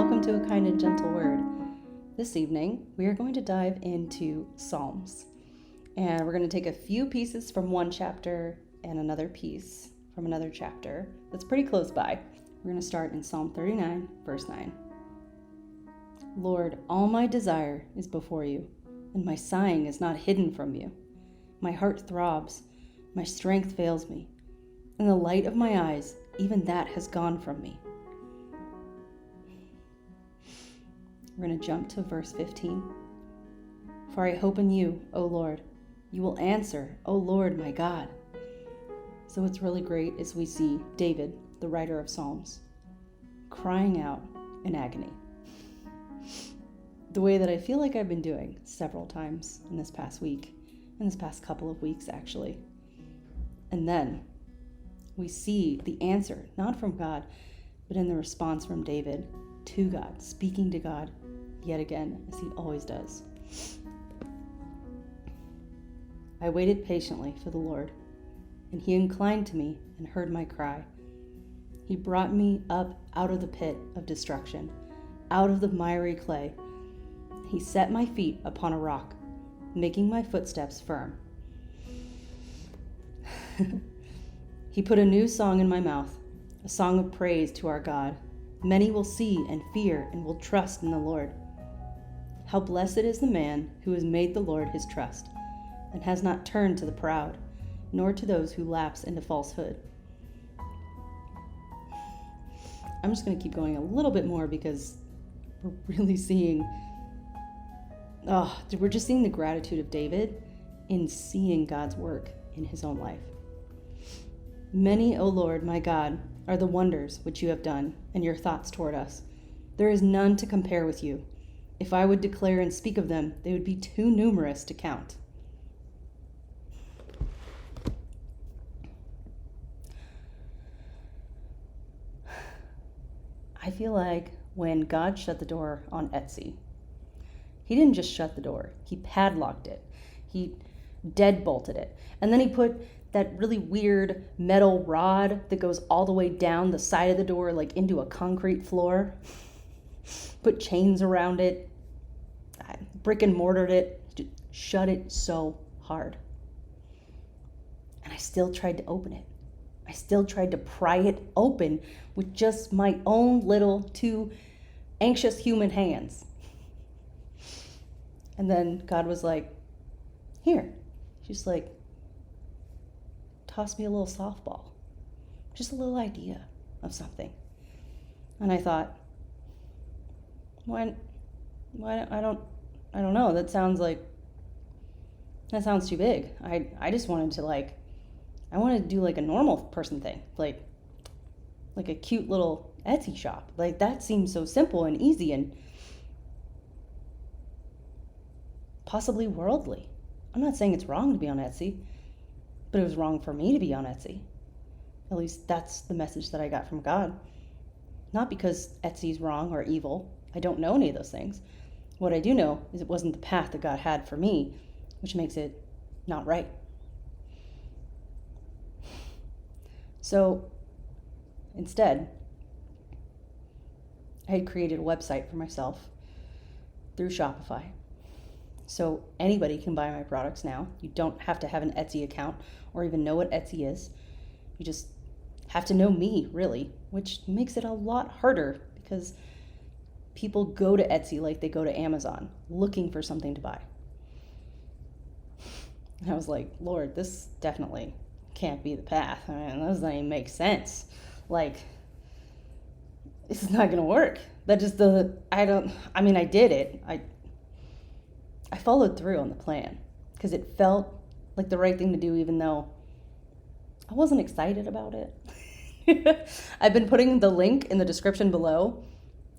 welcome to A Kind and Gentle Word. This evening, we are going to dive into Psalms. And we're going to take a few pieces from one chapter and another piece from another chapter that's pretty close by. We're going to start in Psalm 39, verse 9. Lord, all my desire is before you, and my sighing is not hidden from you. My heart throbs, my strength fails me, and the light of my eyes, even that has gone from me. We're going to jump to verse 15. For I hope in you, O Lord. You will answer, O Lord, my God. So what's really great is we see David, the writer of Psalms, crying out in agony. The way that I feel like I've been doing several times in this past week, in this past couple of weeks actually. And then we see the answer, not from God, but in the response from David to God, speaking to God yet again, as he always does. I waited patiently for the Lord, and he inclined to me and heard my cry. He brought me up out of the pit of destruction, out of the miry clay. He set my feet upon a rock, making my footsteps firm. He put a new song in my mouth, a song of praise to our God. Many will see and fear and will trust in the Lord. How blessed is the man who has made the Lord his trust, and has not turned to the proud, nor to those who lapse into falsehood. I'm just going to keep going a little bit more because we're really seeing, we're just seeing the gratitude of David in seeing God's work in his own life. Many, O Lord, my God, are the wonders which you have done, and your thoughts toward us. There is none to compare with you. If I would declare and speak of them, they would be too numerous to count. I feel like when God shut the door on Etsy, he didn't just shut the door, he padlocked it. He deadbolted it. And then he put that really weird metal rod that goes all the way down the side of the door, like into a concrete floor. Put chains around it, brick and mortared it, just shut it so hard. And I still tried to open it. I still tried to pry it open with just my own little two anxious human hands. And then God was like, here, just like, toss me a little softball, just a little idea of something. And I thought, why I don't know. That sounds too big. I just wanted to I wanted to do like a normal person thing, like a cute little Etsy shop. Like that seems so simple and easy and possibly worldly. I'm not saying it's wrong to be on Etsy, but it was wrong for me to be on Etsy. At least that's the message that I got from God. Not because Etsy's wrong or evil. I don't know any of those things. What I do know is it wasn't the path that God had for me, which makes it not right. So instead, I had created a website for myself through Shopify. So anybody can buy my products now. You don't have to have an Etsy account or even know what Etsy is. You just have to know me, really, which makes it a lot harder because people go to Etsy like they go to Amazon looking for something to buy. And I was like, Lord, this definitely can't be the path. I mean, that doesn't even make sense. Like, this is not going to work. That just doesn't, I did it. I followed through on the plan because it felt like the right thing to do, even though I wasn't excited about it. I've been putting the link in the description below,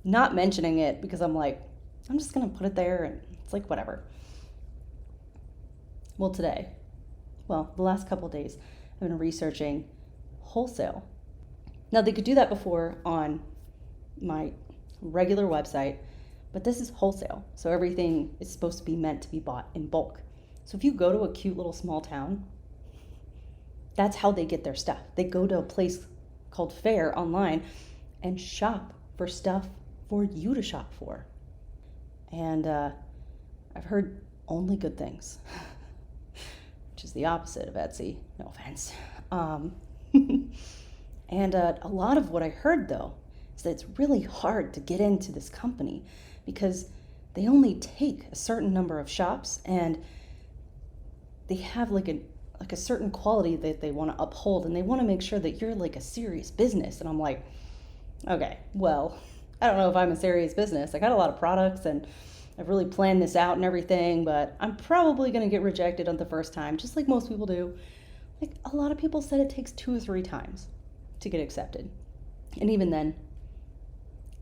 not mentioning it because I'm like, I'm just going to put it there and it's like, whatever. Well, the last couple of days, I've been researching wholesale. Now, they could do that before on my regular website, but this is wholesale. So everything is supposed to be meant to be bought in bulk. So if you go to a cute little small town, that's how they get their stuff. They go to a place called Faire online and shop for stuff for you to shop for. And I've heard only good things, which is the opposite of Etsy. No offense. And a lot of what I heard, though, is that it's really hard to get into this company because they only take a certain number of shops, and they have like a certain quality that they want to uphold, and they want to make sure that you're like a serious business. And I'm like, okay, well, I don't know if I'm a serious business. I got a lot of products and I've really planned this out and everything, but I'm probably going to get rejected on the first time, just like most people do. Like, a lot of people said it takes 2 or 3 times to get accepted. And even then,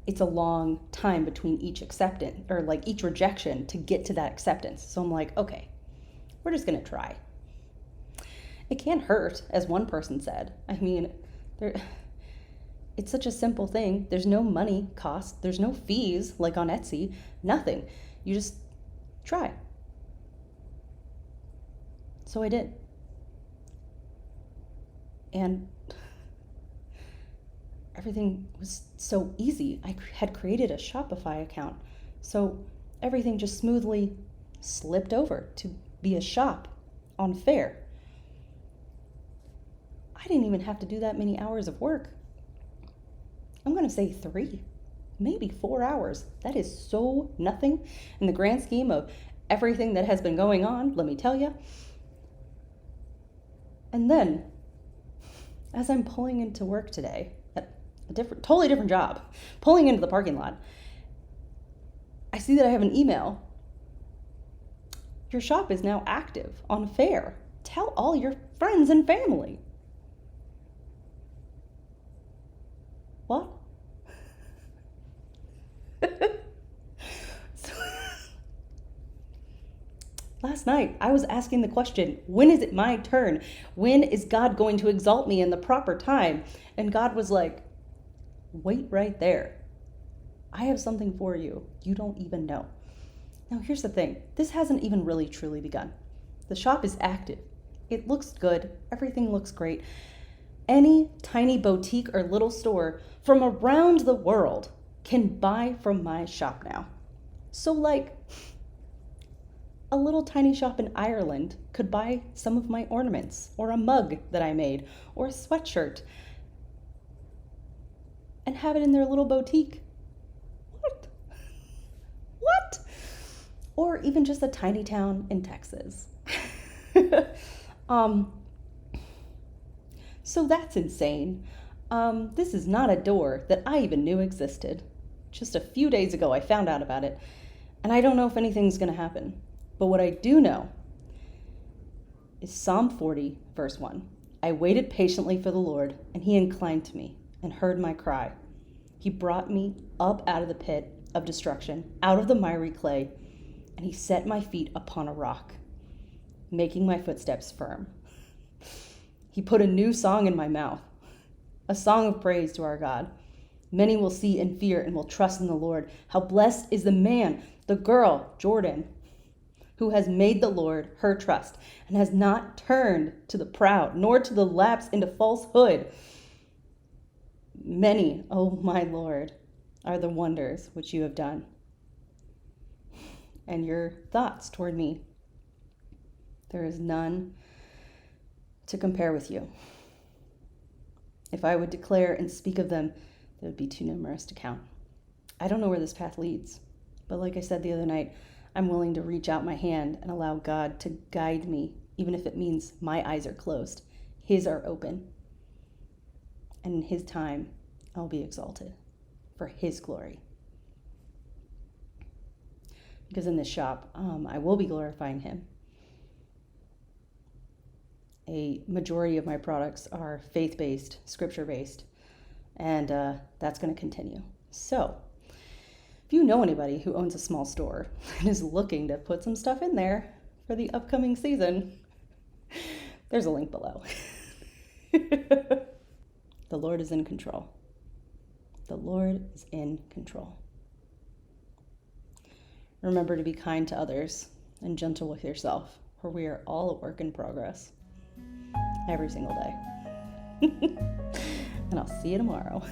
it's a long time between each acceptance, or like each rejection, to get to that acceptance. So I'm like, okay, we're just going to try. It can't hurt, as one person said. I mean, it's such a simple thing. There's no money cost. There's no fees like on Etsy. Nothing. You just try. So I did. And everything was so easy. I had created a Shopify account. So everything just smoothly slipped over to be a shop on Faire. I didn't even have to do that many hours of work. I'm going to say 3, maybe 4 hours. That is so nothing in the grand scheme of everything that has been going on, let me tell you. And then, as I'm pulling into work today, at a totally different job, pulling into the parking lot, I see that I have an email. Your shop is now active on Faire. Tell all your friends and family. What? Last night, I was asking the question, when is it my turn? When is God going to exalt me in the proper time? And God was like, wait right there. I have something for you. You don't even know. Now, here's the thing. This hasn't even really truly begun. The shop is active. It looks good. Everything looks great. Any tiny boutique or little store from around the world can buy from my shop now. So like a little tiny shop in Ireland could buy some of my ornaments, or a mug that I made, or a sweatshirt, and have it in their little boutique. What? Or even just a tiny town in Texas. So that's insane. This is not a door that I even knew existed. Just a few days ago, I found out about it, and I don't know if anything's going to happen. But what I do know is Psalm 40, verse 1. I waited patiently for the Lord, and he inclined to me and heard my cry. He brought me up out of the pit of destruction, out of the miry clay, and he set my feet upon a rock, making my footsteps firm. He put a new song in my mouth, a song of praise to our God. Many will see and fear and will trust in the Lord. How blessed is the man, the girl, Jordan, who has made the Lord her trust and has not turned to the proud, nor to the lapse into falsehood. Many, O my Lord, are the wonders which you have done, and your thoughts toward me. There is none to compare with you. If I would declare and speak of them, they would be too numerous to count. I don't know where this path leads, but like I said the other night, I'm willing to reach out my hand and allow God to guide me, even if it means my eyes are closed. His are open. And in his time, I'll be exalted for his glory. Because in this shop, I will be glorifying him. A majority of my products are faith-based, scripture-based, and that's going to continue. So, if you know anybody who owns a small store and is looking to put some stuff in there for the upcoming season, there's a link below. The Lord is in control. The Lord is in control. Remember to be kind to others and gentle with yourself, for we are all a work in progress. Every single day. And I'll see you tomorrow.